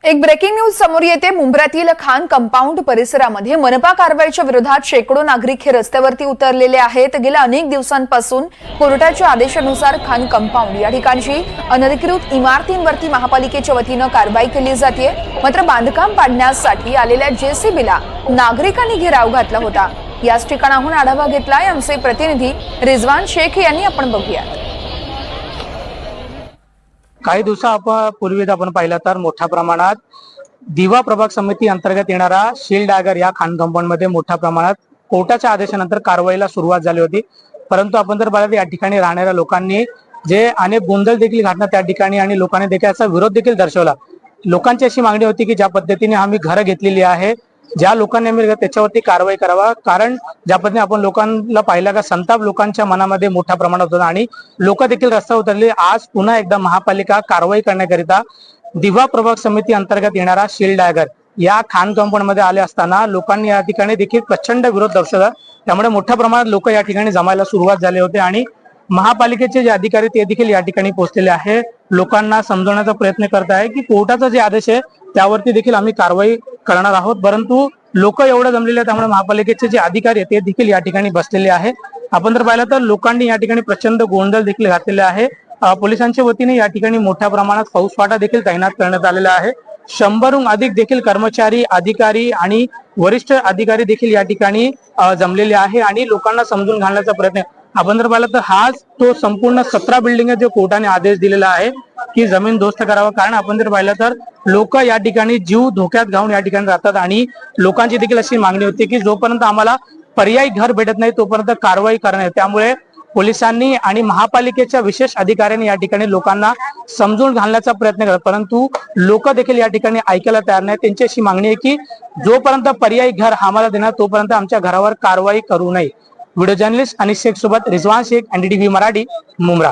एक breaking news समोर येते। मुंब्र्यातील खान कंपाऊंड परिसरामध्ये मनपा कारवाईच्या विरोधात शेकडो नागरिक हे रस्त्यावरती उतरलेले आहेत। गेल्या अनेक दिवसांपासून कोर्टाच्या आदेशानुसार खान कंपाऊंड या ठिकाणची अनधिकृत इमारतींवरती महापालिकेच्या वतीने कारवाई केली जाते। मात्र बांधकाम पाडण्यासाठी आलेल्या जेसीबीला नागरिकांनी घेराव घातला होता। याच ठिकाणाहून आढावा घेतलाय आमचे प्रतिनिधी रिजवान शेख यांनी। आपण बघूया। काही दिवसापूर्वी आपण पाहिलं तर मोठ्या प्रमाणात दिवा प्रभाग समिती अंतर्गत येणारा शील्ड डागर या खान कंपाऊंड मध्ये मोठ्या प्रमाणात कोर्टाच्या आदेशानंतर कारवाईला सुरुवात झाली होती। परंतु आपण जर पाहिलं या ठिकाणी राहणाऱ्या लोकांनी जे अनेक गोंधळ देखील घडला त्या ठिकाणी आणि लोकांनी देखील याचा विरोध देखील दर्शवला। लोकांची अशी मागणी होती की ज्या पद्धतीने आम्ही घरं घेतलेली आहे, ज्या लोकांनी आम्ही त्याच्यावरती कारवाई करावा, कारण ज्या पद्धतीने आपण लोकांना पाहिलं का संताप लोकांच्या मनामध्ये मोठ्या प्रमाणात होता आणि लोक देखील रस्त्यावर उतरले। आज पुन्हा एकदा महापालिका कारवाई करण्याकरिता दिवा प्रभाग समिती अंतर्गत येणारा शील्ड डागर या खान कंपाऊंड मध्ये आले असताना लोकांनी या ठिकाणी देखील प्रचंड विरोध दर्शवला। त्यामुळे मोठ्या प्रमाणात लोक या ठिकाणी जमायला सुरुवात झाले होते आणि महापालिकेचे जे अधिकारी ते देखील या ठिकाणी पोहोचलेले आहे। लोकांना समजवण्याचा प्रयत्न करत आहे की कोर्टाचा जे आदेश आहे त्यावरती देखील आम्ही कारवाई करणार आहोत। परंतु लोक एवढे जमलेले आहेत त्यामुळे महापालिकेचे जे अधिकारी आहेत ते देखील या ठिकाणी बसलेले आहे। आपण जर पाहिलं तर लोकांनी या ठिकाणी प्रचंड गोंधळ देखील घातलेले आहे। पोलिसांच्या वतीने या ठिकाणी मोठ्या प्रमाणात फौजफाटा देखील तैनात करण्यात आलेला आहे। 100हून अधिक देखील कर्मचारी, अधिकारी आणि वरिष्ठ अधिकारी देखील या ठिकाणी जमलेले आहे आणि लोकांना समजून घालण्याचा प्रयत्न। आपण जर पाहिलं तर हाच तो संपूर्ण 17 बिल्डिंग जो कोर्टाने आदेश दिलेला आहे की जमीन दोस्त करावा। कारण आपण जर पाहिलं तर लोक या ठिकाणी जीव धोक्यात घालून या ठिकाणी राहतात आणि लोकांची देखील अशी मागणी होती की जोपर्यंत आम्हाला पर्यायी घर भेटत नाही तोपर्यंत कारवाई करणे। त्यामुळे पोलिसांनी आणि महापालिकेच्या विशेष अधिकाऱ्यांनी या ठिकाणी लोकांना समजून घालण्याचा प्रयत्न केला, परंतु लोक देखील या ठिकाणी ऐकायला तयार नाही। त्यांची अशी मागणी आहे की जोपर्यंत पर्यायी घर आम्हाला देणार तोपर्यंत आमच्या घरावर कारवाई करू नये। व्हिडिओ जर्नलिस्ट अनिश शेख सोबत रिजवान शेख, NDTV मराठी, मुंब्रा।